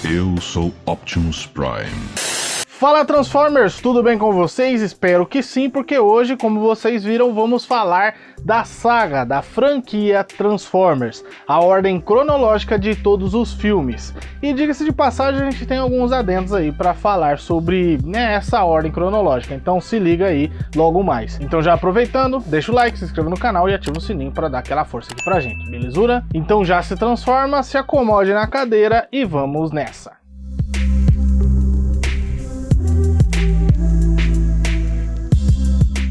Eu sou Optimus Prime. Fala Transformers, tudo bem com vocês? Espero que sim, porque hoje, como vocês viram, vamos falar da saga, da franquia Transformers, a ordem cronológica de todos os filmes. E diga-se de passagem, a gente tem alguns adendos aí para falar sobre essa ordem cronológica, então se liga aí logo mais. Então já aproveitando, deixa o like, se inscreva no canal e ativa o sininho para dar aquela força aqui pra gente, belezura? Então já se transforma, se acomode na cadeira e vamos nessa!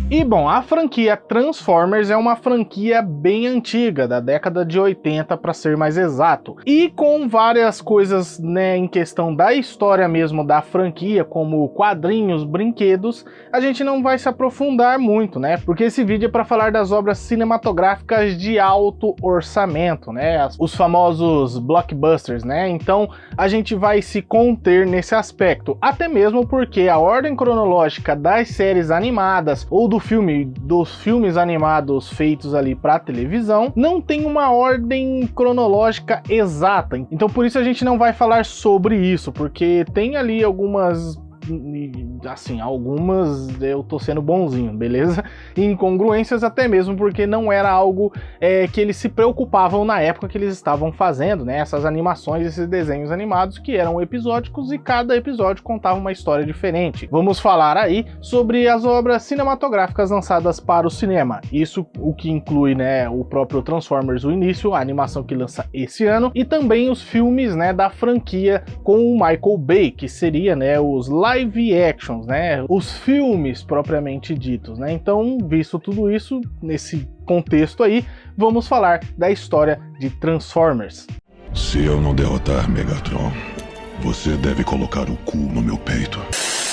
E bom, a franquia Transformers é uma franquia bem antiga, da década de 80 para ser mais exato, e com várias coisas em questão da história mesmo da franquia, como quadrinhos, brinquedos, a gente não vai se aprofundar muito, porque esse vídeo é para falar das obras cinematográficas de alto orçamento, os famosos blockbusters, então a gente vai se conter nesse aspecto, até mesmo porque a ordem cronológica das séries animadas ou dos filmes animados feitos ali para televisão não tem uma ordem cronológica exata. Então por isso a gente não vai falar sobre isso, porque tem ali algumas eu tô sendo bonzinho, beleza? Incongruências, até mesmo porque não era algo que eles se preocupavam na época que eles estavam fazendo, essas animações, esses desenhos animados que eram episódicos e cada episódio contava uma história diferente. Vamos falar aí sobre as obras cinematográficas lançadas para o cinema, isso o que inclui o próprio Transformers, o início, a animação que lança esse ano, e também os filmes da franquia com o Michael Bay, que seria os live actions, os filmes propriamente ditos, Então, visto tudo isso, nesse contexto aí, vamos falar da história de Transformers. Se eu não derrotar Megatron, você deve colocar o cu no meu peito.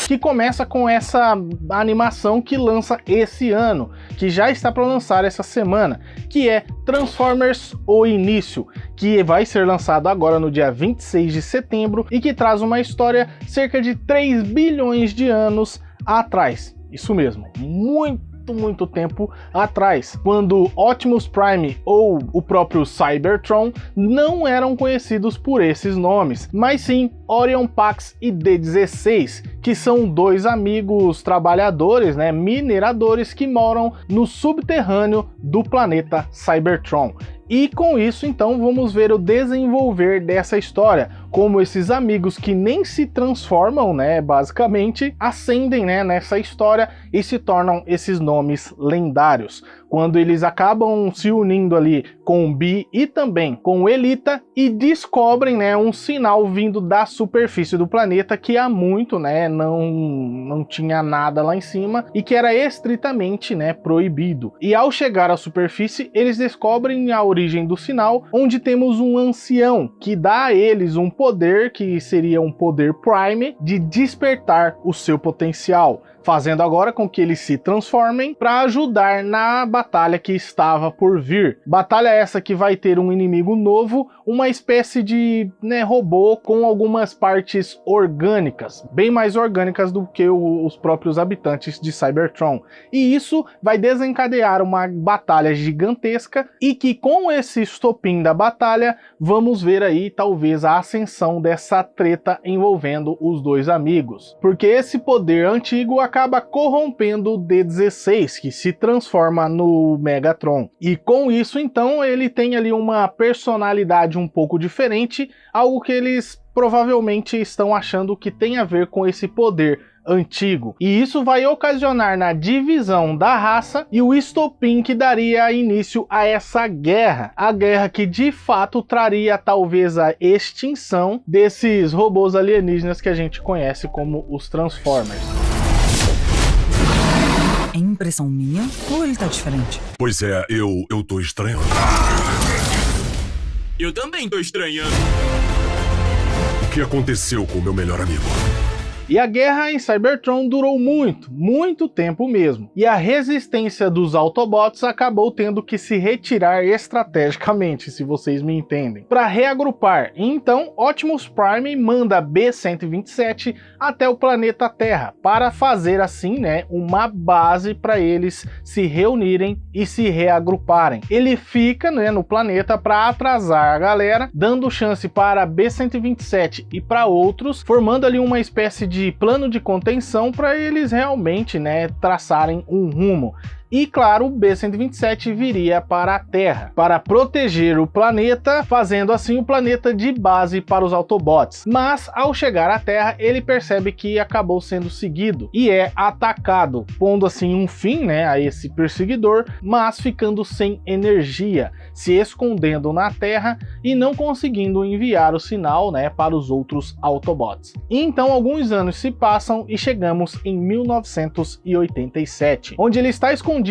Que começa com essa animação que lança esse ano, que já está para lançar essa semana, que é Transformers: O Início, que vai ser lançado agora no dia 26 de setembro e que traz uma história cerca de 3 bilhões de anos atrás. Isso mesmo, muito tempo atrás, quando Optimus Prime ou o próprio Cybertron não eram conhecidos por esses nomes, mas sim Orion Pax e D16, que são dois amigos trabalhadores, mineradores que moram no subterrâneo do planeta Cybertron. E com isso, então, vamos ver o desenvolver dessa história, como esses amigos que nem se transformam, basicamente, ascendem, nessa história e se tornam esses nomes lendários, quando eles acabam se unindo ali com o Bi e também com o Elita e descobrem, um sinal vindo da superfície do planeta que há muito, não tinha nada lá em cima e que era estritamente, proibido. E ao chegar à superfície, eles descobrem a origem do sinal, onde temos um ancião que dá a eles um poder que seria um poder Prime de despertar o seu potencial, fazendo agora com que eles se transformem para ajudar na batalha que estava por vir. Batalha essa que vai ter um inimigo novo, uma espécie de robô com algumas partes orgânicas, bem mais orgânicas do que os próprios habitantes de Cybertron. E isso vai desencadear uma batalha gigantesca e que com esse estopim da batalha, vamos ver aí talvez a ascensão dessa treta envolvendo os dois amigos. Porque esse poder antigo acaba corrompendo o D16, que se transforma no Megatron. E com isso, então, ele tem ali uma personalidade um pouco diferente, algo que eles provavelmente estão achando que tem a ver com esse poder antigo. E isso vai ocasionar na divisão da raça e o estopim que daria início a essa guerra. A guerra que de fato traria talvez a extinção desses robôs alienígenas que a gente conhece como os Transformers. É impressão minha ou ele tá diferente? Pois é, eu tô estranhando. Eu também tô estranhando. O que aconteceu com o meu melhor amigo? E a guerra em Cybertron durou muito tempo mesmo. E a resistência dos Autobots acabou tendo que se retirar estrategicamente, se vocês me entendem, para reagrupar. Então, Optimus Prime manda B-127 até o planeta Terra para fazer assim, né, uma base para eles se reunirem e se reagruparem. Ele fica, né, no planeta para atrasar a galera, dando chance para B-127 e para outros, formando ali uma espécie de plano de contenção para eles realmente, né, traçarem um rumo. E claro, o B-127 viria para a Terra, para proteger o planeta, fazendo assim o planeta de base para os Autobots. Mas ao chegar à Terra, ele percebe que acabou sendo seguido e é atacado, pondo assim um fim, né, a esse perseguidor, mas ficando sem energia, se escondendo na Terra e não conseguindo enviar o sinal, né, para os outros Autobots. E então alguns anos se passam e chegamos em 1987, onde ele está escondido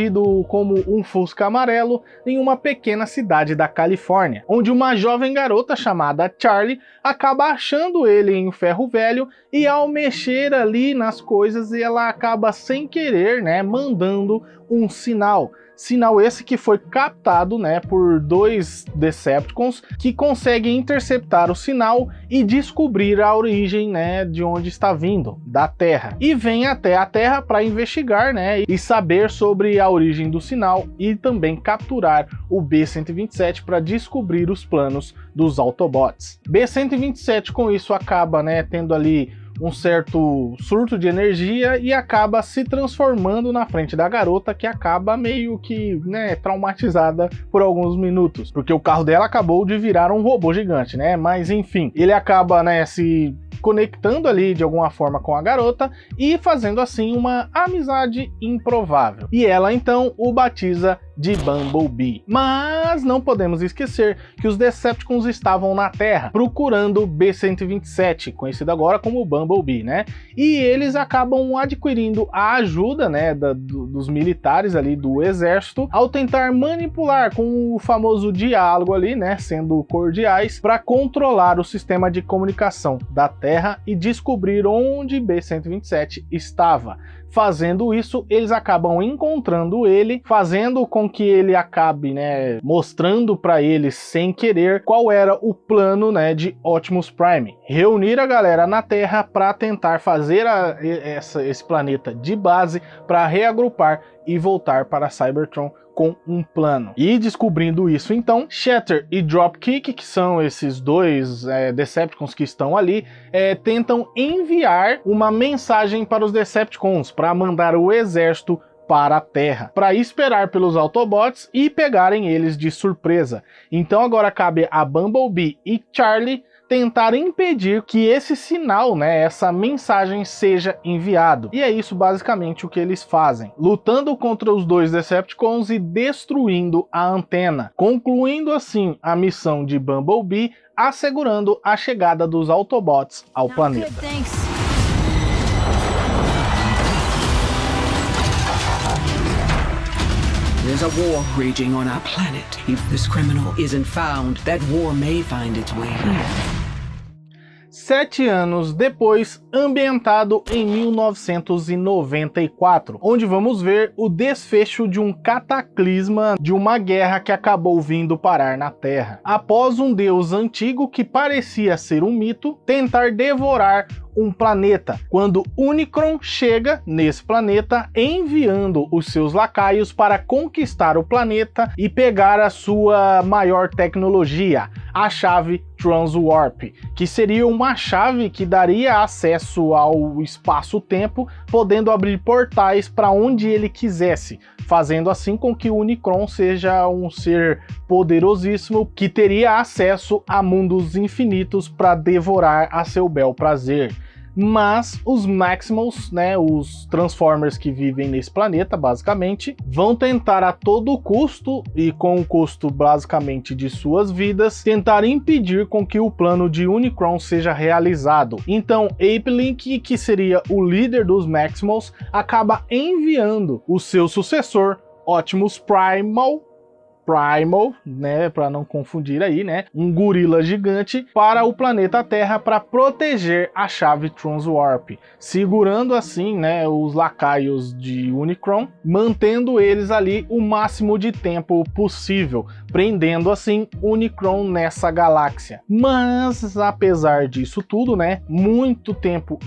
como um Fusca amarelo em uma pequena cidade da Califórnia, onde uma jovem garota chamada Charlie acaba achando ele em um ferro velho e ao mexer ali nas coisas ela acaba sem querer, né, mandando um sinal. Sinal esse que foi captado, né, por dois Decepticons que conseguem interceptar o sinal e descobrir a origem, né, de onde está vindo, da Terra. E vem até a Terra para investigar, né, e saber sobre a origem do sinal e também capturar o B-127 para descobrir os planos dos Autobots. B-127 com isso acaba, né, tendo ali um certo surto de energia e acaba se transformando na frente da garota, que acaba meio que, né, traumatizada por alguns minutos, porque o carro dela acabou de virar um robô gigante, né? Mas enfim, ele acaba, né, se conectando ali de alguma forma com a garota e fazendo assim uma amizade improvável. E ela então o batiza de Bumblebee. Mas não podemos esquecer que os Decepticons estavam na Terra procurando o B-127, conhecido agora como Bumblebee, né? E eles acabam adquirindo a ajuda, né, dos militares ali do exército ao tentar manipular com o famoso diálogo ali, né, sendo cordiais, para controlar o sistema de comunicação da Terra e descobrir onde B-127 estava. Fazendo isso, eles acabam encontrando ele, fazendo com que ele acabe, né, mostrando para eles sem querer qual era o plano, né, de Optimus Prime. Reunir a galera na Terra para tentar fazer esse planeta de base para reagrupar e voltar para Cybertron com um plano. E descobrindo isso então, Shatter e Dropkick, que são esses dois Decepticons que estão ali, tentam enviar uma mensagem para os Decepticons para mandar o exército para a Terra, para esperar pelos Autobots e pegarem eles de surpresa. Então agora cabe a Bumblebee e Charlie tentar impedir que esse sinal, né, essa mensagem seja enviado. E é isso basicamente o que eles fazem, lutando contra os dois Decepticons e destruindo a antena, concluindo assim a missão de Bumblebee, assegurando a chegada dos Autobots ao planeta. There's a war raging on our planet. If this criminal isn't found, that war may find its way here. 7 anos depois, ambientado em 1994, onde vamos ver o desfecho de um cataclisma de uma guerra que acabou vindo parar na Terra, após um deus antigo que parecia ser um mito tentar devorar um planeta, quando Unicron chega nesse planeta enviando os seus lacaios para conquistar o planeta e pegar a sua maior tecnologia, a chave Transwarp, que seria uma chave que daria acesso ao espaço-tempo, podendo abrir portais para onde ele quisesse, fazendo assim com que o Unicron seja um ser poderosíssimo que teria acesso a mundos infinitos para devorar a seu bel prazer. Mas os Maximals, né, os Transformers que vivem nesse planeta, basicamente, vão tentar a todo custo, e com o custo basicamente de suas vidas, tentar impedir com que o plano de Unicron seja realizado. Então, Apelink, que seria o líder dos Maximals, acaba enviando o seu sucessor, Optimus Primal, Primal, né, para não confundir aí, né, um gorila gigante, para o planeta Terra para proteger a chave Transwarp, segurando assim, né, os lacaios de Unicron, mantendo eles ali o máximo de tempo possível, prendendo assim Unicron nessa galáxia. Mas apesar disso tudo, né, muito tempo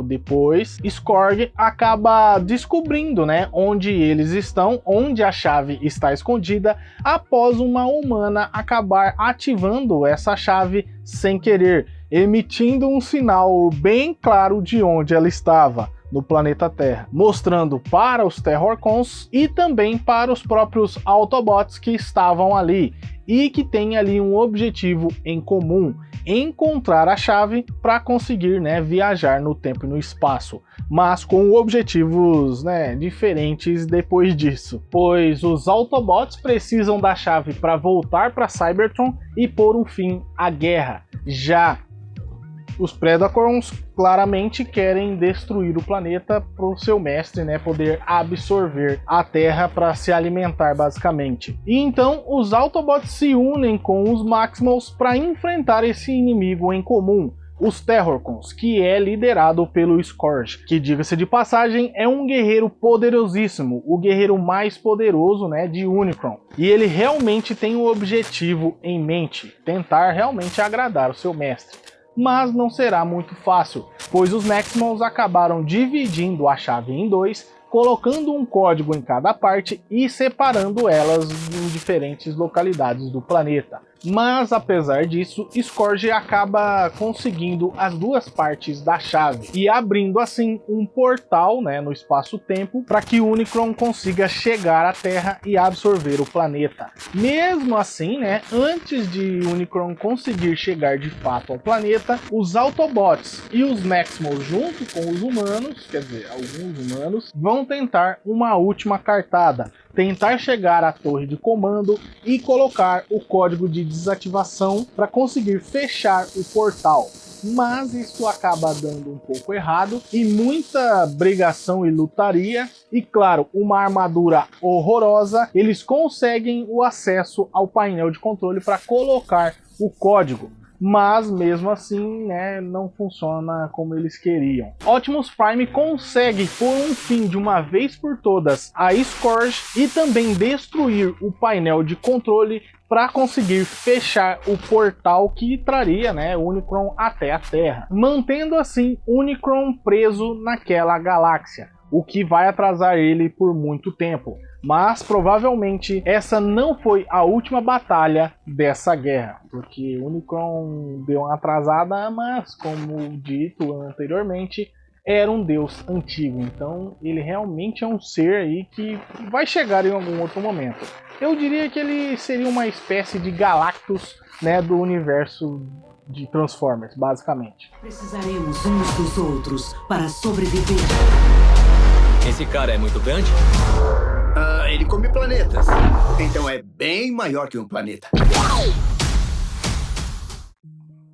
depois, Skorg acaba descobrindo, né, onde eles estão, onde a chave está escondida, após uma humana acabar ativando essa chave sem querer, emitindo um sinal bem claro de onde ela estava, no planeta Terra, mostrando para os Terrorcons e também para os próprios Autobots que estavam ali e que têm ali um objetivo em comum: encontrar a chave para conseguir, né, viajar no tempo e no espaço, mas com objetivos, né, diferentes depois disso, pois os Autobots precisam da chave para voltar para Cybertron e pôr um fim à guerra. Já os Predacons claramente querem destruir o planeta para o seu mestre, né, poder absorver a Terra para se alimentar basicamente. E então os Autobots se unem com os Maximals para enfrentar esse inimigo em comum, os Terrorcons, que é liderado pelo Scourge, que, diga-se de passagem, é um guerreiro poderosíssimo, o guerreiro mais poderoso, né, de Unicron. E ele realmente tem um objetivo em mente: tentar realmente agradar o seu mestre. Mas não será muito fácil, pois os Maximals acabaram dividindo a chave em dois, colocando um código em cada parte e separando elas em diferentes localidades do planeta. Mas apesar disso, Scourge acaba conseguindo as duas partes da chave e abrindo assim um portal, né, no espaço-tempo, para que Unicron consiga chegar à Terra e absorver o planeta. Mesmo assim, né, antes de Unicron conseguir chegar de fato ao planeta, os Autobots e os Maximals, junto com os humanos, quer dizer, alguns humanos, vão tentar uma última cartada: tentar chegar à torre de comando e colocar o código de desativação para conseguir fechar o portal. Mas isso acaba dando um pouco errado e muita brigação e lutaria, e claro, uma armadura horrorosa, eles conseguem o acesso ao painel de controle para colocar o código. Mas mesmo assim, né, não funciona como eles queriam. Optimus Prime consegue pôr um fim de uma vez por todas a Scourge e também destruir o painel de controle para conseguir fechar o portal que traria, né, Unicron até a Terra, mantendo assim Unicron preso naquela galáxia, o que vai atrasar ele por muito tempo. Mas provavelmente essa não foi a última batalha dessa guerra, porque Unicron deu uma atrasada, mas como dito anteriormente, era um deus antigo, então ele realmente é um ser aí que vai chegar em algum outro momento. Eu diria que ele seria uma espécie de Galactus, né, do universo de Transformers, basicamente. Precisaremos uns dos outros para sobreviver. Esse cara é muito grande? Ele come planetas. Então é bem maior que um planeta.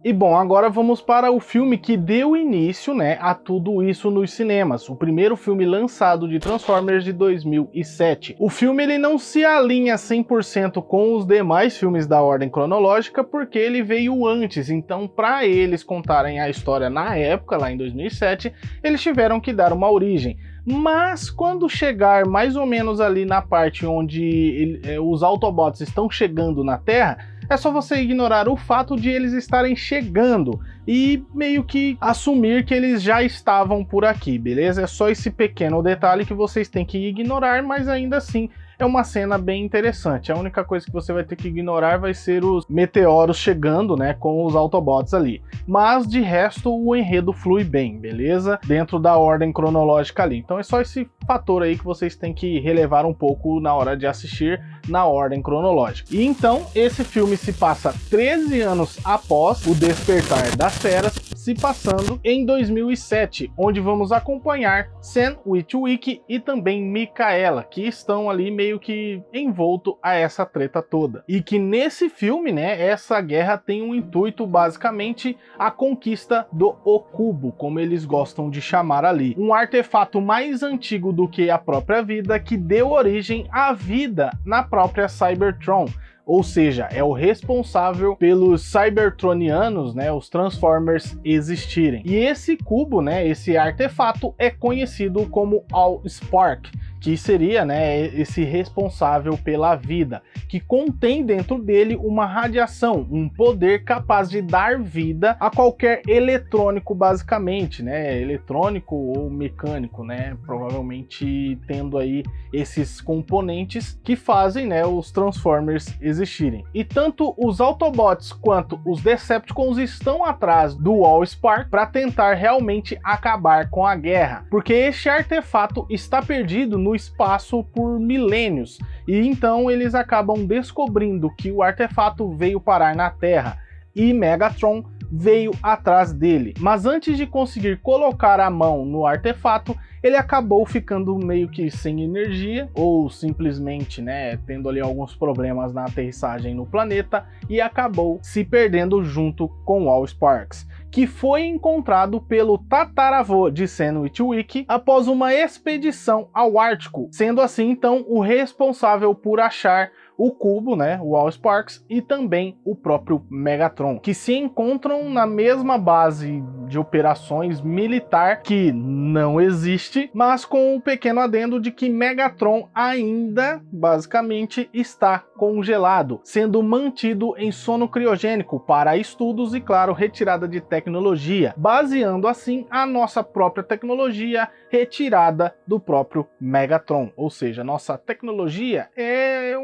E bom, agora vamos para o filme que deu início, né, a tudo isso nos cinemas. O primeiro filme lançado de Transformers de 2007. O filme ele não se alinha 100% com os demais filmes da ordem cronológica, porque ele veio antes. Então, para eles contarem a história na época, lá em 2007, eles tiveram que dar uma origem. Mas quando chegar mais ou menos ali na parte onde os Autobots estão chegando na Terra, é só você ignorar o fato de eles estarem chegando e meio que assumir que eles já estavam por aqui, beleza? É só esse pequeno detalhe que vocês têm que ignorar, mas ainda assim é uma cena bem interessante. A única coisa que você vai ter que ignorar vai ser os meteoros chegando, né, com os Autobots ali. Mas de resto o enredo flui bem, beleza? Dentro da ordem cronológica ali. Então é só esse fator aí que vocês têm que relevar um pouco na hora de assistir na ordem cronológica. E então esse filme se passa 13 anos após o despertar da das Feras, se passando em 2007, onde vamos acompanhar Sam Witwicky e também Mikaela, que estão ali meio que envolto a essa treta toda. E que nesse filme, né, essa guerra tem um intuito basicamente a conquista do Okubo, como eles gostam de chamar ali. Um artefato mais antigo do que a própria vida, que deu origem à vida na própria Cybertron. Ou seja, é o responsável pelos Cybertronianos, né, os Transformers, existirem. E esse cubo, né, esse artefato, é conhecido como Allspark, que seria, né, esse responsável pela vida, que contém dentro dele uma radiação, um poder capaz de dar vida a qualquer eletrônico, basicamente, né, eletrônico ou mecânico, né, provavelmente tendo aí esses componentes que fazem, né, os Transformers existirem. E tanto os Autobots quanto os Decepticons estão atrás do Allspark para tentar realmente acabar com a guerra, porque este artefato está perdido no espaço por milênios, e então eles acabam descobrindo que o artefato veio parar na Terra e Megatron veio atrás dele. Mas antes de conseguir colocar a mão no artefato, ele acabou ficando meio que sem energia, ou simplesmente, né, tendo ali alguns problemas na aterrissagem no planeta, e acabou se perdendo junto com o Allsparks, que foi encontrado pelo tataravô de Sam Witwicky após uma expedição ao Ártico, sendo assim então o responsável por achar o cubo, né, o Allsparks, e também o próprio Megatron, que se encontram na mesma base de operações militar que não existe, mas com um pequeno adendo de que Megatron ainda basicamente está congelado, sendo mantido em sono criogênico para estudos e, claro, retirada de tecnologia, baseando assim a nossa própria tecnologia retirada do próprio Megatron. Ou seja, nossa tecnologia é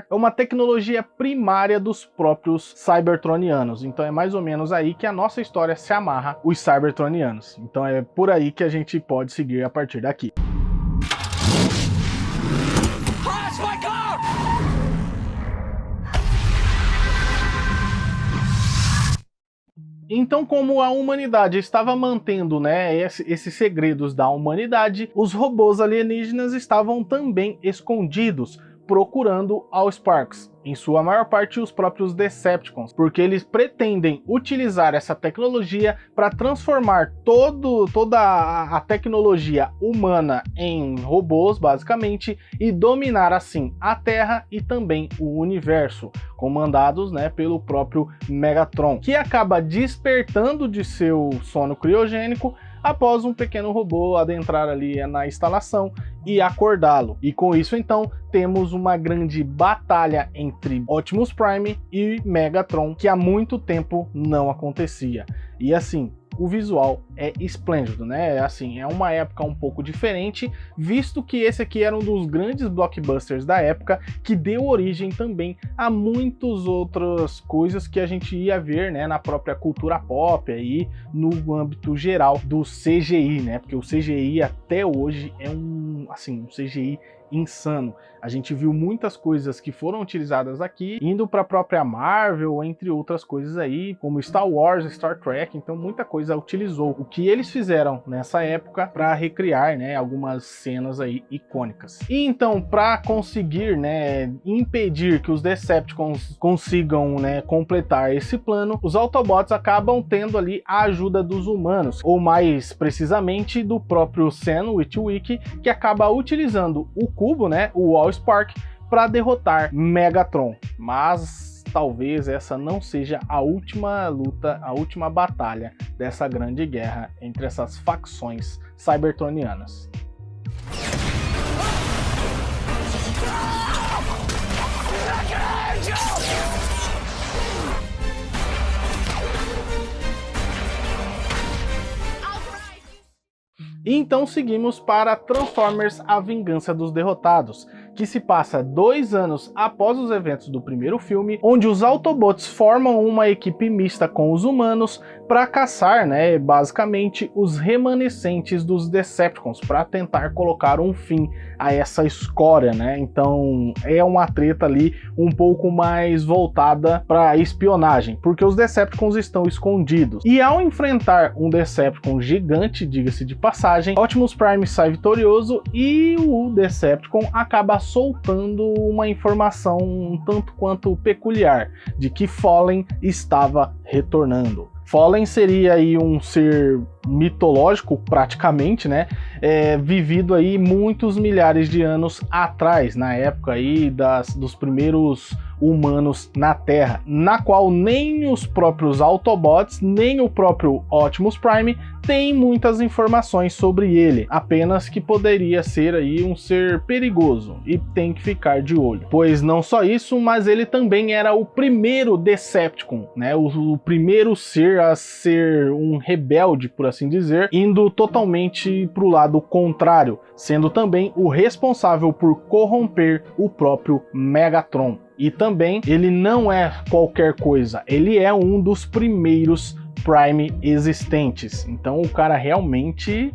uma tecnologia primária dos próprios Cybertronianos. Então é mais ou menos aí que a nossa história se amarra os Cybertronianos. Então é por aí que a gente pode seguir a partir daqui. Então, como a humanidade estava mantendo, né, esses segredos da humanidade, os robôs alienígenas estavam também escondidos, procurando Allsparks, em sua maior parte os próprios Decepticons, porque eles pretendem utilizar essa tecnologia para transformar toda a tecnologia humana em robôs, basicamente, e dominar assim a Terra e também o universo, comandados, né, pelo próprio Megatron, que acaba despertando de seu sono criogênico após um pequeno robô adentrar ali na instalação e acordá-lo. E com isso, então, temos uma grande batalha entre Optimus Prime e Megatron, que há muito tempo não acontecia. E assim, o visual é esplêndido, né? Assim, é uma época um pouco diferente, visto que esse aqui era um dos grandes blockbusters da época, que deu origem também a muitas outras coisas que a gente ia ver, né, na própria cultura pop aí, no âmbito geral do CGI, né? Porque o CGI até hoje é um CGI insano. A gente viu muitas coisas que foram utilizadas aqui, indo para a própria Marvel, entre outras coisas aí, como Star Wars, Star Trek, então muita coisa utilizou o que eles fizeram nessa época para recriar, né, algumas cenas aí icônicas. E então, para conseguir, né, impedir que os Decepticons consigam, né, completar esse plano, os Autobots acabam tendo ali a ajuda dos humanos, ou mais precisamente do próprio Sam Witwicky, que acaba utilizando o cubo, né, o Allspark, para derrotar Megatron. Mas talvez essa não seja a última luta, a última batalha dessa grande guerra entre essas facções cybertronianas. E então seguimos para Transformers: A Vingança dos Derrotados, que se passa 2 anos após os eventos do primeiro filme, onde os Autobots formam uma equipe mista com os humanos para caçar, né, basicamente os remanescentes dos Decepticons, para tentar colocar um fim a essa escória, né? Então é uma treta ali um pouco mais voltada para espionagem, porque os Decepticons estão escondidos. E ao enfrentar um Decepticon gigante, diga-se de passagem, Optimus Prime sai vitorioso e o Decepticon acaba soltando uma informação um tanto quanto peculiar, de que Fallen estava retornando. Fallen seria aí um ser mitológico praticamente, né, vivido aí muitos milhares de anos atrás, na época aí dos primeiros humanos na Terra, na qual nem os próprios Autobots, nem o próprio Optimus Prime tem muitas informações sobre ele, apenas que poderia ser aí um ser perigoso e tem que ficar de olho. Pois não só isso, mas ele também era o primeiro Decepticon, né, o primeiro ser a ser um rebelde, por assim dizer, indo totalmente para o lado contrário, sendo também o responsável por corromper o próprio Megatron. E também ele não é qualquer coisa, ele é um dos primeiros Prime existentes. Então o cara realmente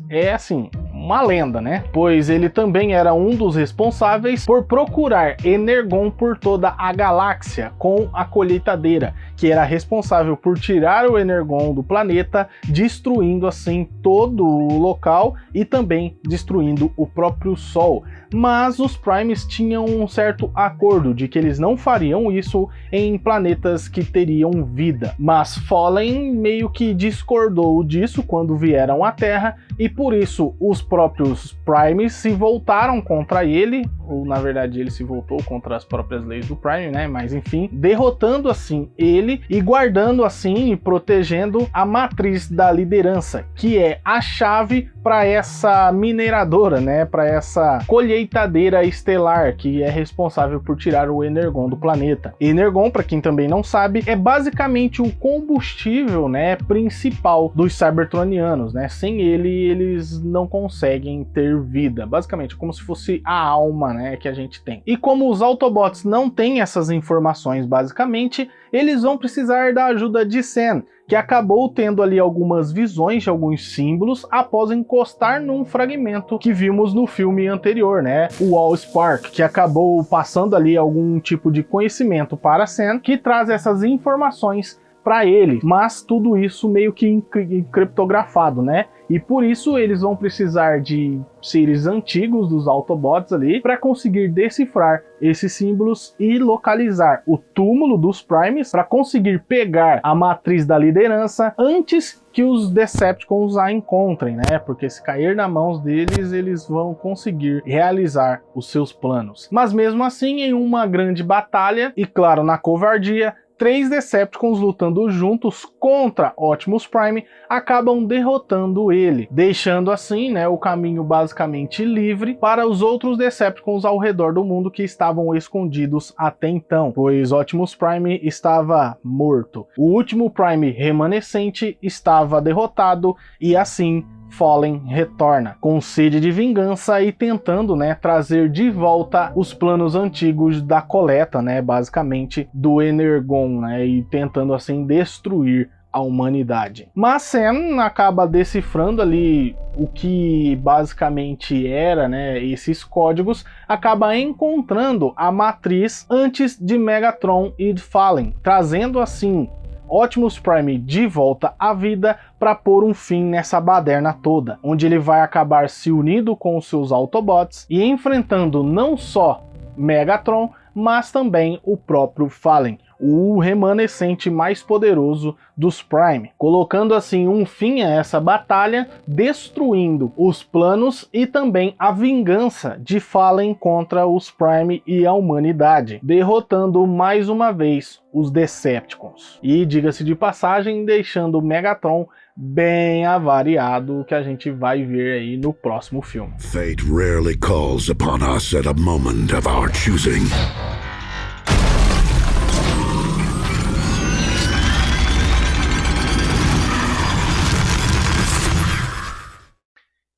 é assim, uma lenda, né? Pois ele também era um dos responsáveis por procurar Energon por toda a galáxia com a colheitadeira, que era responsável por tirar o Energon do planeta, destruindo assim todo o local e também destruindo o próprio Sol. Mas os Primes tinham um certo acordo de que eles não fariam isso em planetas que teriam vida. Mas Fallen meio que discordou disso quando vieram à Terra, e por isso os próprios Primes se voltaram contra ele, ou na verdade ele se voltou contra as próprias leis do Prime, né? Mas enfim, derrotando assim ele e guardando assim e protegendo a matriz da liderança, que é a chave para essa mineradora, né? Para essa colheitadeira estelar que é responsável por tirar o Energon do planeta. Energon, para quem também não sabe, é basicamente o combustível, né, principal dos Cybertronianos, né? Sem ele eles não conseguem ter vida. Basicamente, como se fosse a alma, né, que a gente tem. E como os Autobots não têm essas informações, basicamente, eles vão precisar da ajuda de Sam, que acabou tendo ali algumas visões de alguns símbolos após encostar num fragmento que vimos no filme anterior, né, o Allspark, que acabou passando ali algum tipo de conhecimento para Sam, que traz essas informações para ele, mas tudo isso meio que encriptografado, né? E por isso eles vão precisar de seres antigos dos Autobots ali para conseguir decifrar esses símbolos e localizar o túmulo dos Primes para conseguir pegar a matriz da liderança antes que os Decepticons a encontrem, né? Porque se cair nas mãos deles, eles vão conseguir realizar os seus planos. Mas mesmo assim, em uma grande batalha, e claro, na covardia, 3 Decepticons lutando juntos contra Optimus Prime acabam derrotando ele, deixando assim, né, o caminho basicamente livre para os outros Decepticons ao redor do mundo que estavam escondidos até então, pois Optimus Prime estava morto. O último Prime remanescente estava derrotado e assim Fallen retorna, com sede de vingança e tentando, né, trazer de volta os planos antigos da coleta, né, basicamente do Energon, né, e tentando assim destruir a humanidade. Mas Sam acaba decifrando ali o que basicamente era, né, esses códigos, acaba encontrando a matriz antes de Megatron e Fallen, trazendo assim Optimus Prime de volta à vida para pôr um fim nessa baderna toda, onde ele vai acabar se unindo com os seus Autobots e enfrentando não só Megatron, mas também o próprio Fallen, o remanescente mais poderoso dos Prime, colocando assim um fim a essa batalha, destruindo os planos e também a vingança de Fallen contra os Prime e a humanidade, derrotando mais uma vez os Decepticons. E diga-se de passagem, deixando o Megatron bem avariado, que a gente vai ver aí no próximo filme. Fate rarely calls upon us at a moment of our choosing.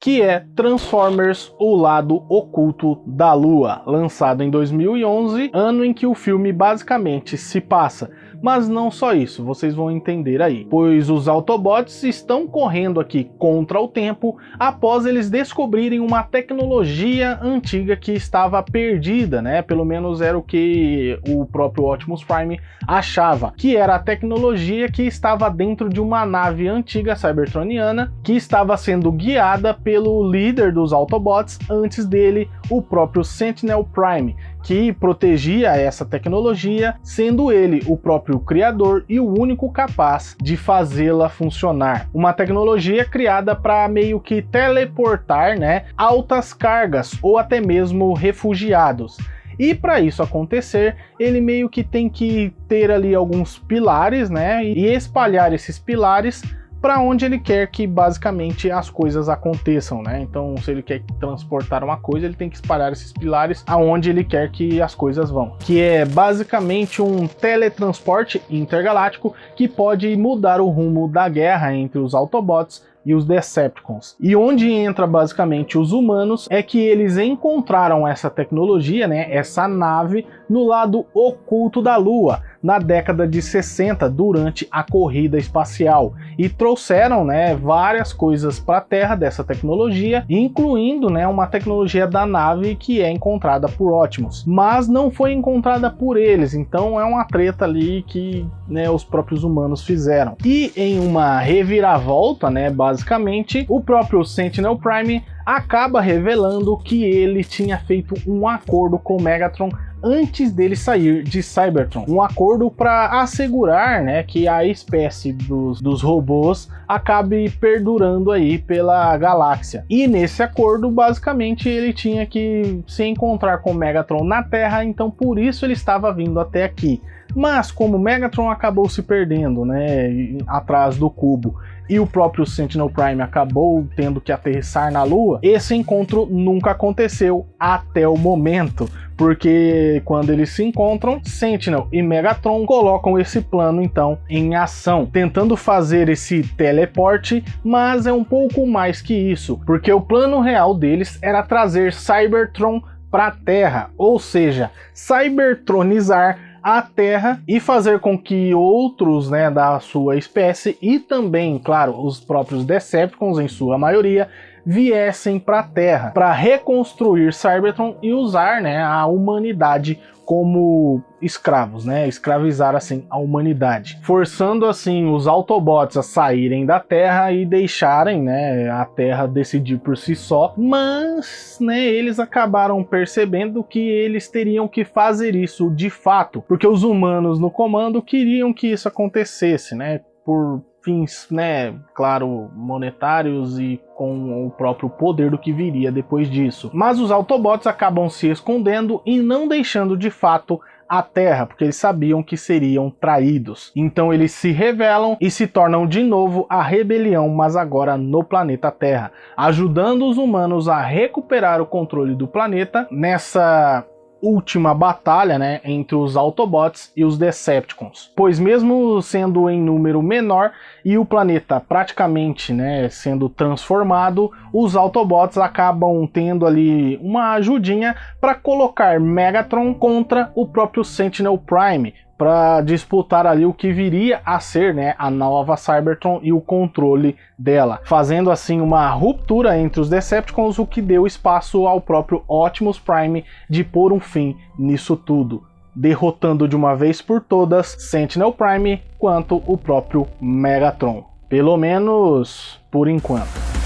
que é Transformers: O Lado Oculto da Lua, lançado em 2011, ano em que o filme basicamente se passa. Mas não só isso, vocês vão entender aí, pois os Autobots estão correndo aqui contra o tempo após eles descobrirem uma tecnologia antiga que estava perdida, né? Pelo menos era o que o próprio Optimus Prime achava, que era a tecnologia que estava dentro de uma nave antiga cybertroniana que estava sendo guiada pelo líder dos Autobots antes dele, o próprio Sentinel Prime, que protegia essa tecnologia, sendo ele o próprio criador e o único capaz de fazê-la funcionar. Uma tecnologia criada para meio que teleportar, né, altas cargas ou até mesmo refugiados. E para isso acontecer, ele meio que tem que ter ali alguns pilares, né, e espalhar esses pilares para onde ele quer que basicamente as coisas aconteçam, né? Então, se ele quer transportar uma coisa, ele tem que espalhar esses pilares aonde ele quer que as coisas vão, que é basicamente um teletransporte intergaláctico que pode mudar o rumo da guerra entre os Autobots e os Decepticons. E onde entra basicamente os humanos é que eles encontraram essa tecnologia, né, essa nave, no lado oculto da Lua, na década de 60, durante a corrida espacial, e trouxeram, né, várias coisas para a Terra dessa tecnologia, incluindo, né, uma tecnologia da nave que é encontrada por Optimus, mas não foi encontrada por eles, então é uma treta ali que, né, os próprios humanos fizeram. E em uma reviravolta, né, basicamente, o próprio Sentinel Prime acaba revelando que ele tinha feito um acordo com o Megatron antes dele sair de Cybertron, um acordo para assegurar, né, que a espécie dos robôs acabe perdurando aí pela galáxia. E nesse acordo, basicamente, ele tinha que se encontrar com o Megatron na Terra, então por isso ele estava vindo até aqui. Mas como o Megatron acabou se perdendo, né, atrás do cubo, e o próprio Sentinel Prime acabou tendo que aterrissar na Lua, esse encontro nunca aconteceu até o momento, porque quando eles se encontram, Sentinel e Megatron colocam esse plano então em ação, tentando fazer esse teleporte, mas é um pouco mais que isso, porque o plano real deles era trazer Cybertron para a Terra, ou seja, cybertronizar a Terra e fazer com que outros, né, da sua espécie e também, claro, os próprios Decepticons em sua maioria viessem para a Terra para reconstruir Cybertron e usar, né, a humanidade como escravos, né, escravizar assim a humanidade, forçando assim os Autobots a saírem da Terra e deixarem, né, a Terra decidir por si só, mas, né, eles acabaram percebendo que eles teriam que fazer isso de fato, porque os humanos no comando queriam que isso acontecesse, né, por fins, né, claro, monetários e com o próprio poder do que viria depois disso. Mas os Autobots acabam se escondendo e não deixando de fato a Terra, porque eles sabiam que seriam traídos. Então eles se revelam e se tornam de novo a rebelião, mas agora no planeta Terra, ajudando os humanos a recuperar o controle do planeta nessa última batalha, né, entre os Autobots e os Decepticons, pois mesmo sendo em número menor e o planeta praticamente, né, sendo transformado, os Autobots acabam tendo ali uma ajudinha para colocar Megatron contra o próprio Sentinel Prime, para disputar ali o que viria a ser, né, a nova Cybertron e o controle dela, fazendo assim uma ruptura entre os Decepticons, o que deu espaço ao próprio Optimus Prime de pôr um fim nisso tudo, derrotando de uma vez por todas Sentinel Prime quanto o próprio Megatron, pelo menos por enquanto.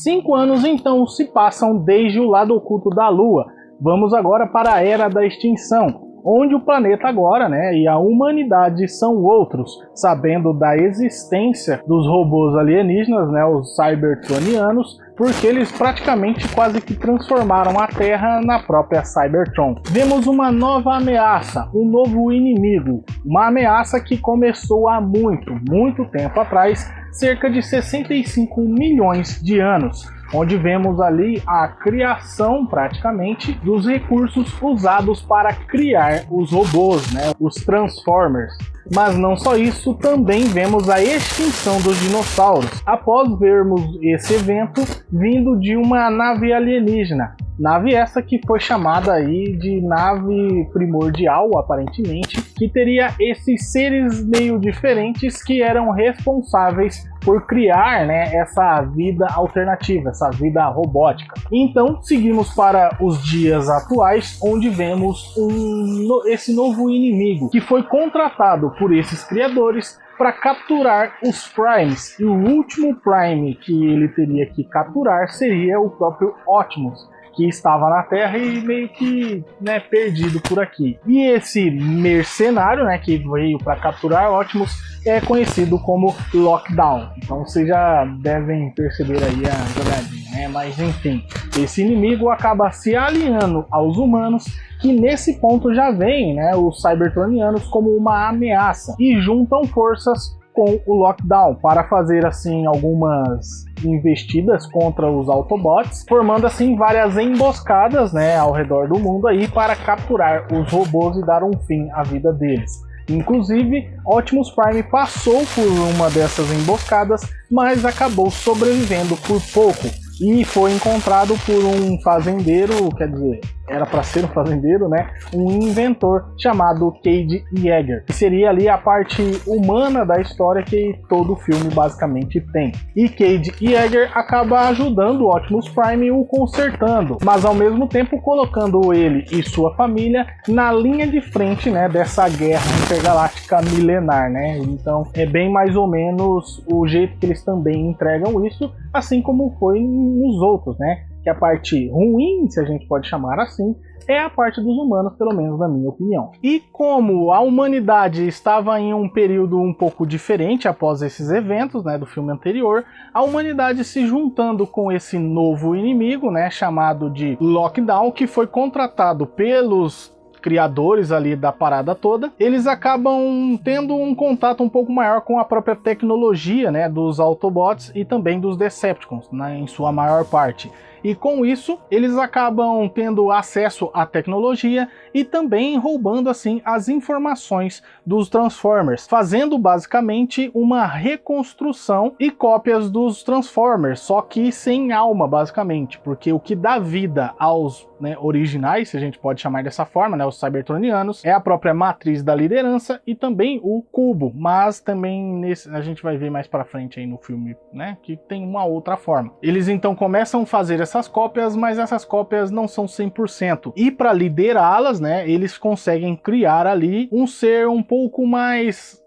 Cinco anos então se passam desde o lado oculto da Lua. Vamos agora para a Era da Extinção, onde o planeta agora, né, e a humanidade são outros, sabendo da existência dos robôs alienígenas, né, os Cybertronianos, porque eles praticamente quase que transformaram a Terra na própria Cybertron. Vemos uma nova ameaça, um novo inimigo, uma ameaça que começou há muito tempo atrás, cerca de 65 milhões de anos, onde vemos ali a criação praticamente dos recursos usados para criar os robôs, né, os Transformers. Mas não só isso, também vemos a extinção dos dinossauros, após vermos esse evento vindo de uma nave alienígena. Nave essa que foi chamada aí de nave primordial, aparentemente, que teria esses seres meio diferentes que eram responsáveis por criar, né, essa vida alternativa, essa vida robótica. Então, seguimos para os dias atuais, onde vemos esse novo inimigo, que foi contratado por esses criadores para capturar os Primes. E o último Prime que ele teria que capturar seria o próprio Optimus, que estava na Terra e meio que, né, perdido por aqui. E esse mercenário, né, que veio para capturar Optimus é conhecido como Lockdown. Então vocês já devem perceber aí a jogadinha, né? Mas enfim, esse inimigo acaba se aliando aos humanos, que nesse ponto já veem, né, os Cybertronianos como uma ameaça e juntam forças com o Lockdown para fazer assim algumas investidas contra os Autobots, formando assim várias emboscadas, né, ao redor do mundo aí para capturar os robôs e dar um fim à vida deles. Inclusive, Optimus Prime passou por uma dessas emboscadas, mas acabou sobrevivendo por pouco e foi encontrado por um fazendeiro, quer dizer, era para ser um fazendeiro, né? Um inventor chamado Cade Yeager, que seria ali a parte humana da história que todo filme basicamente tem. E Cade Yeager acaba ajudando o Optimus Prime e o consertando, mas ao mesmo tempo colocando ele e sua família na linha de frente, né, dessa guerra intergaláctica milenar, né? Então é bem mais ou menos o jeito que eles também entregam isso, assim como foi nos outros, né? Que a parte ruim, se a gente pode chamar assim, é a parte dos humanos, pelo menos na minha opinião. E como a humanidade estava em um período um pouco diferente após esses eventos, né, do filme anterior, a humanidade se juntando com esse novo inimigo, né, chamado de Lockdown, que foi contratado pelos criadores ali da parada toda, eles acabam tendo um contato um pouco maior com a própria tecnologia, né, dos Autobots e também dos Decepticons, né, em sua maior parte. E com isso, eles acabam tendo acesso à tecnologia e também roubando assim as informações dos Transformers, fazendo basicamente uma reconstrução e cópias dos Transformers, só que sem alma basicamente, porque o que dá vida aos, né, originais, se a gente pode chamar dessa forma, né, os Cybertronianos, é a própria matriz da liderança e também o cubo, mas também a gente vai ver mais pra frente aí no filme, né, que tem uma outra forma. Eles então começam a fazer essas cópias, mas essas cópias não são 100%. E para liderá-las, né, eles conseguem criar ali um ser um pouco mais...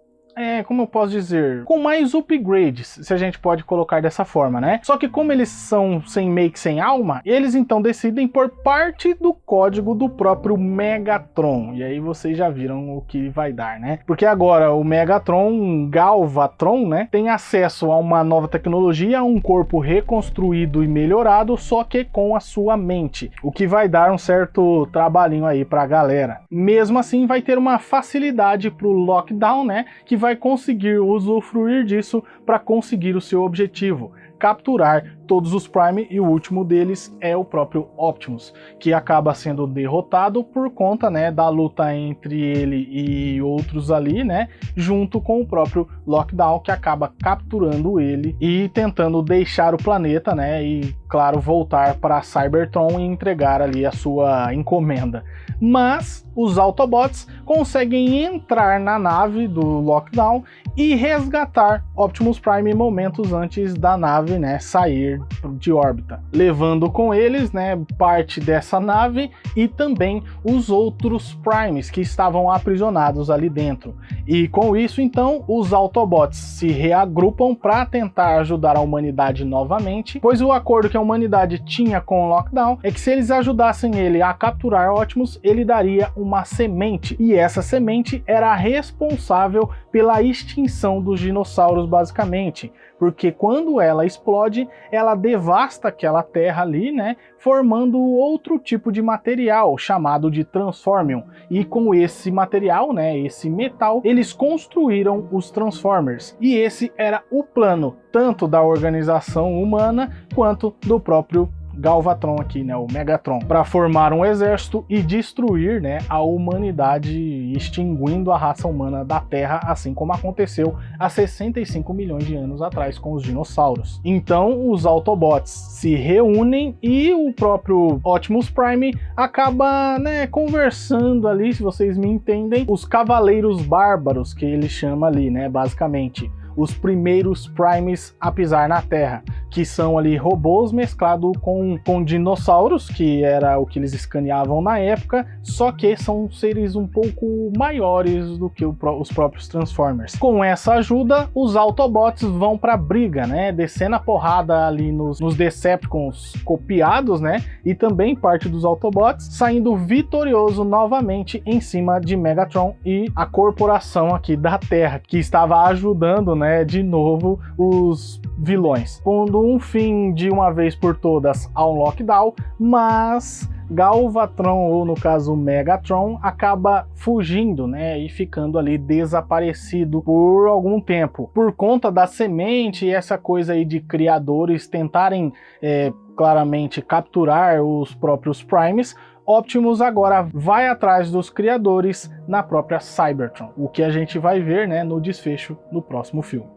como eu posso dizer, com mais upgrades, se a gente pode colocar dessa forma, né? Só que como eles são sem alma, eles então decidem por parte do código do próprio Megatron. E aí vocês já viram o que vai dar, né? Porque agora o Megatron, Galvatron, né, tem acesso a uma nova tecnologia, um corpo reconstruído e melhorado, só que com a sua mente, o que vai dar um certo trabalhinho aí pra galera. Mesmo assim, vai ter uma facilidade pro Lockdown, né, que vai conseguir usufruir disso para conseguir o seu objetivo, capturar todos os Prime, e o último deles é o próprio Optimus, que acaba sendo derrotado por conta, né, da luta entre ele e outros ali, né, junto com o próprio Lockdown, que acaba capturando ele e tentando deixar o planeta, né, e claro, voltar para Cybertron e entregar ali a sua encomenda. Mas os Autobots conseguem entrar na nave do Lockdown e resgatar Optimus Prime momentos antes da nave, né, sair de órbita, levando com eles, né, parte dessa nave e também os outros Primes que estavam aprisionados ali dentro. E com isso, então, os Autobots se reagrupam para tentar ajudar a humanidade novamente, pois o acordo que a humanidade tinha com o Lockdown é que se eles ajudassem ele a capturar Optimus, ele daria uma semente, e essa semente era responsável pela extinção dos dinossauros basicamente, porque quando ela explode, ela devasta aquela terra ali, né, formando outro tipo de material chamado de Transformium. E com esse material, né, esse metal, eles construíram os Transformers. E esse era o plano tanto da organização humana quanto do próprio Galvatron aqui, né, o Megatron, para formar um exército e destruir, né, a humanidade, extinguindo a raça humana da Terra, assim como aconteceu há 65 milhões de anos atrás com os dinossauros. Então os Autobots se reúnem e o próprio Optimus Prime acaba, né, conversando ali, se vocês me entendem, os Cavaleiros Bárbaros, que ele chama ali, né, basicamente os primeiros Primes a pisar na Terra, que são ali robôs mesclados com dinossauros, que era o que eles escaneavam na época, só que são seres um pouco maiores do que os próprios Transformers. Com essa ajuda, os Autobots vão pra briga, né, descendo a porrada ali nos Decepticons copiados, né, e também parte dos Autobots, saindo vitorioso novamente em cima de Megatron e a corporação aqui da Terra, que estava ajudando, né, de novo os vilões, pondo um fim de uma vez por todas ao lockdown, mas Galvatron, ou no caso Megatron, acaba fugindo, né, e ficando ali desaparecido por algum tempo, por conta da semente e essa coisa aí de criadores tentarem claramente capturar os próprios Primes. Optimus agora vai atrás dos criadores na própria Cybertron, o que a gente vai ver, né, no desfecho do próximo filme.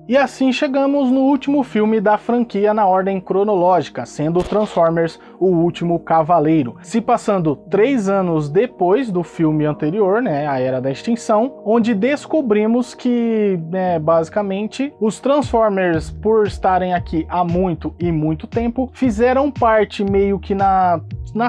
E assim chegamos no último filme da franquia na ordem cronológica, sendo Transformers: O Último Cavaleiro, se passando 3 anos depois do filme anterior, né, A Era da Extinção, onde descobrimos que, né, basicamente, os Transformers, por estarem aqui há muito e muito tempo, fizeram parte meio que na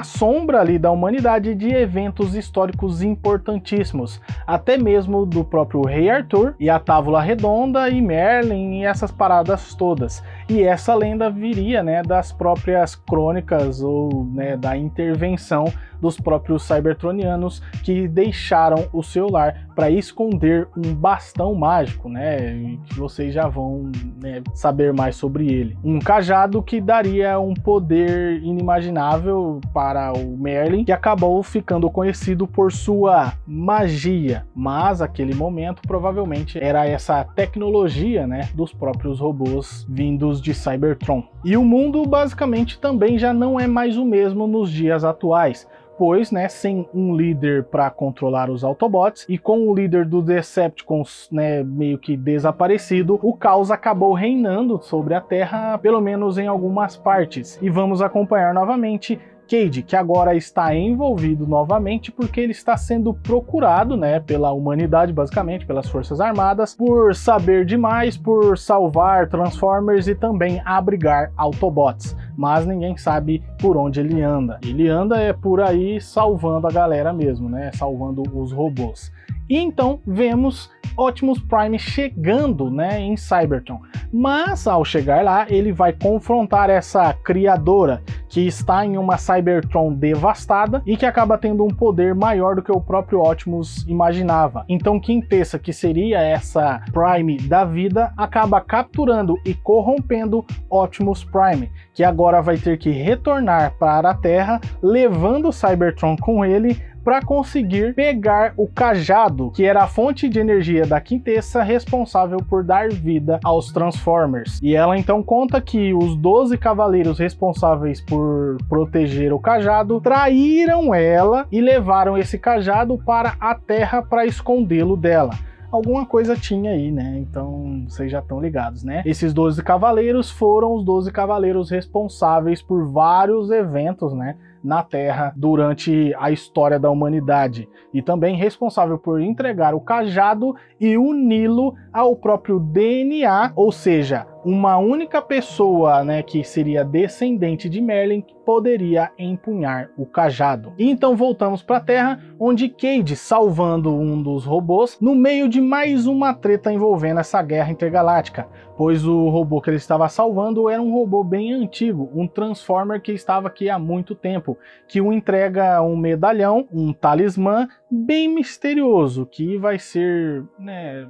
sombra ali da humanidade de eventos históricos importantíssimos, até mesmo do próprio Rei Arthur e a Távola Redonda e Merlin e essas paradas todas. E essa lenda viria, né, das próprias crônicas ou, né, da intervenção dos próprios cybertronianos que deixaram o seu lar para esconder um bastão mágico, né, e que vocês já vão, né, saber mais sobre ele. Um cajado que daria um poder inimaginável para o Merlin, que acabou ficando conhecido por sua magia, mas aquele momento provavelmente era essa tecnologia, né, dos próprios robôs vindos de Cybertron. E o mundo basicamente também já não é mais o mesmo nos dias atuais, pois, né, sem um líder para controlar os Autobots e com o líder do Decepticons, né, meio que desaparecido, o caos acabou reinando sobre a Terra, pelo menos em algumas partes. E vamos acompanhar novamente Cade, que agora está envolvido novamente porque ele está sendo procurado, né, pela humanidade, basicamente, pelas Forças Armadas, por saber demais, por salvar Transformers e também abrigar Autobots. Mas ninguém sabe por onde ele anda. Ele anda por aí salvando a galera mesmo, né, salvando os robôs. E então vemos Optimus Prime chegando, né, em Cybertron. Mas ao chegar lá, ele vai confrontar essa criadora que está em uma Cybertron devastada e que acaba tendo um poder maior do que o próprio Optimus imaginava. Então Quintessa, que seria essa Prime da vida, acaba capturando e corrompendo Optimus Prime, que agora vai ter que retornar para a Terra, levando o Cybertron com ele para conseguir pegar o cajado, que era a fonte de energia da Quintessa responsável por dar vida aos Transformers. E ela então conta que os 12 cavaleiros responsáveis por proteger o cajado traíram ela e levaram esse cajado para a Terra para escondê-lo dela. Alguma coisa tinha aí, né? Então vocês já estão ligados, né? Esses 12 cavaleiros foram os 12 cavaleiros responsáveis por vários eventos, né, na Terra durante a história da humanidade, e também responsável por entregar o cajado e uni-lo ao próprio DNA, ou seja, uma única pessoa, né, que seria descendente de Merlin, que poderia empunhar o cajado. E então voltamos para a Terra, onde Cade, salvando um dos robôs, no meio de mais uma treta envolvendo essa guerra intergaláctica, pois o robô que ele estava salvando era um robô bem antigo, um Transformer que estava aqui há muito tempo, que o entrega um medalhão, um talismã bem misterioso, que vai ser, né,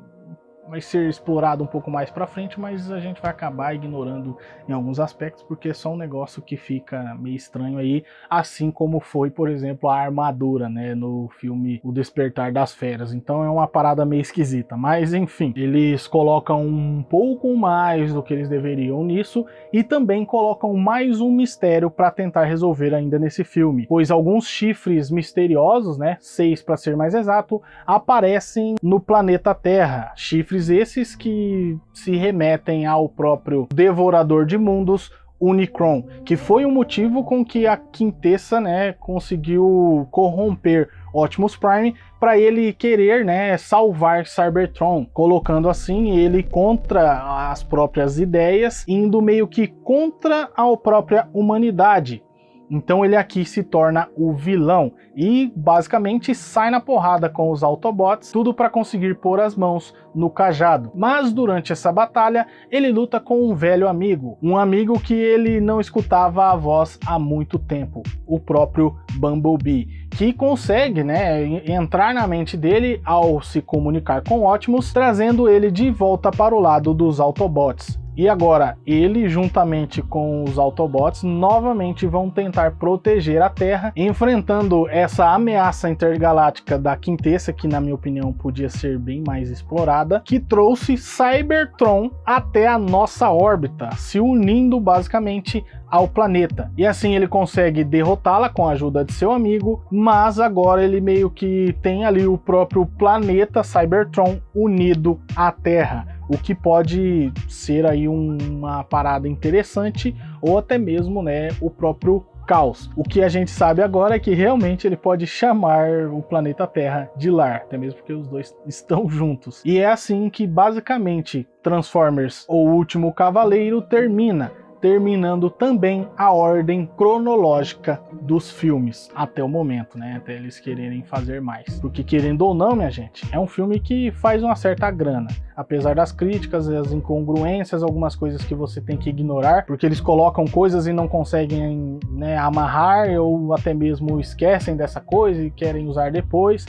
vai ser explorado um pouco mais pra frente, mas a gente vai acabar ignorando em alguns aspectos, porque é só um negócio que fica meio estranho aí, assim como foi, por exemplo, a armadura, né, no filme O Despertar das Feras. Então é uma parada meio esquisita, mas enfim, eles colocam um pouco mais do que eles deveriam nisso, e também colocam mais um mistério para tentar resolver ainda nesse filme, pois alguns chifres misteriosos, né, 6 para ser mais exato, aparecem no planeta Terra, chifres esses que se remetem ao próprio Devorador de Mundos, Unicron, que foi o motivo com que a Quintessa, né, conseguiu corromper Optimus Prime para ele querer, né, salvar Cybertron, colocando assim ele contra as próprias ideias, indo meio que contra a própria humanidade. Então ele aqui se torna o vilão e basicamente sai na porrada com os Autobots, tudo para conseguir pôr as mãos no cajado. Mas durante essa batalha ele luta com um velho amigo, um amigo que ele não escutava a voz há muito tempo, o próprio Bumblebee, que consegue, né, entrar na mente dele ao se comunicar com Optimus, trazendo ele de volta para o lado dos Autobots. E agora, ele juntamente com os Autobots novamente vão tentar proteger a Terra, enfrentando essa ameaça intergaláctica da Quintessa, que na minha opinião podia ser bem mais explorada, que trouxe Cybertron até a nossa órbita, se unindo basicamente ao planeta. E assim ele consegue derrotá-la com a ajuda de seu amigo, mas agora ele meio que tem ali o próprio planeta Cybertron unido à Terra, o que pode ser aí uma parada interessante, ou até mesmo, né, o próprio caos. O que a gente sabe agora é que realmente ele pode chamar o planeta Terra de lar, até mesmo porque os dois estão juntos. E é assim que basicamente Transformers: O Último Cavaleiro termina, terminando também a ordem cronológica dos filmes até o momento, né? Até eles quererem fazer mais. Porque querendo ou não, minha gente, é um filme que faz uma certa grana. Apesar das críticas, as incongruências, algumas coisas que você tem que ignorar, porque eles colocam coisas e não conseguem, né, amarrar, ou até mesmo esquecem dessa coisa e querem usar depois,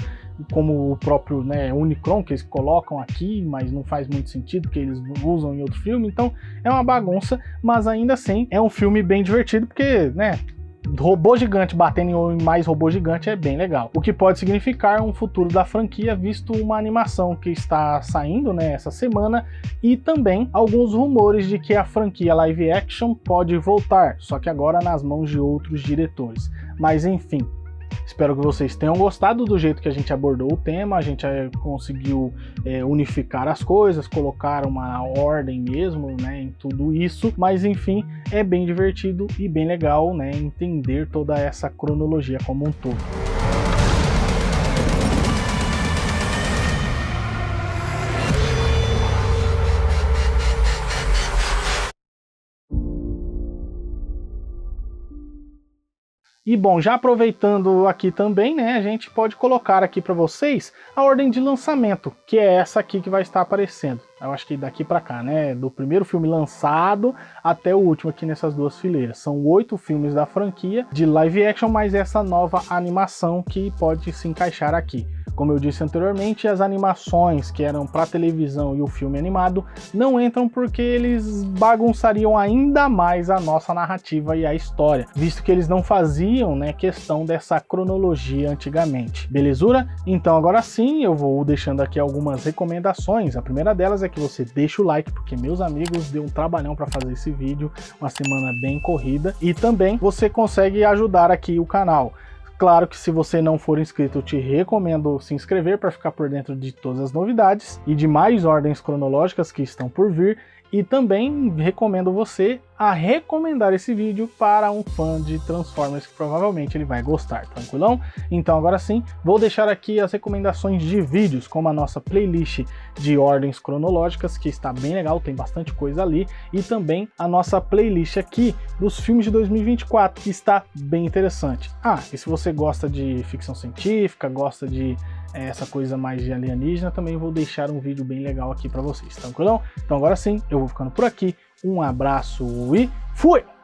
como o próprio, né, Unicron, que eles colocam aqui, mas não faz muito sentido, porque eles usam em outro filme. Então é uma bagunça, mas ainda assim é um filme bem divertido, porque, né, robô gigante batendo em mais robô gigante é bem legal. O que pode significar um futuro da franquia, visto uma animação que está saindo, né, essa semana, e também alguns rumores de que a franquia live action pode voltar, só que agora nas mãos de outros diretores. Mas enfim, espero que vocês tenham gostado do jeito que a gente abordou o tema. A gente conseguiu unificar as coisas, colocar uma ordem mesmo, né, em tudo isso. Mas enfim, é bem divertido e bem legal, né, entender toda essa cronologia como um todo. E bom, já aproveitando aqui também, né, a gente pode colocar aqui para vocês a ordem de lançamento, que é essa aqui que vai estar aparecendo. Eu acho que daqui para cá, né, do primeiro filme lançado até o último aqui nessas duas fileiras. São 8 filmes da franquia de live action, mais essa nova animação que pode se encaixar aqui. Como eu disse anteriormente, as animações que eram para televisão e o filme animado não entram porque eles bagunçariam ainda mais a nossa narrativa e a história, visto que eles não faziam, né, questão dessa cronologia antigamente. Belezura? Então agora sim eu vou deixando aqui algumas recomendações. A primeira delas é que você deixa o like, porque meus amigos, deu um trabalhão para fazer esse vídeo, uma semana bem corrida, e também você consegue ajudar aqui o canal. Claro que se você não for inscrito, eu te recomendo se inscrever para ficar por dentro de todas as novidades e de mais ordens cronológicas que estão por vir. E também recomendo você a recomendar esse vídeo para um fã de Transformers que provavelmente ele vai gostar, tranquilão? Então agora sim, vou deixar aqui as recomendações de vídeos, como a nossa playlist de ordens cronológicas, que está bem legal, tem bastante coisa ali, e também a nossa playlist aqui dos filmes de 2024, que está bem interessante. Ah, e se você gosta de ficção científica, gosta de essa coisa mais de alienígena, também vou deixar um vídeo bem legal aqui para vocês, tranquilão? Então agora sim, eu vou ficando por aqui, um abraço e fui!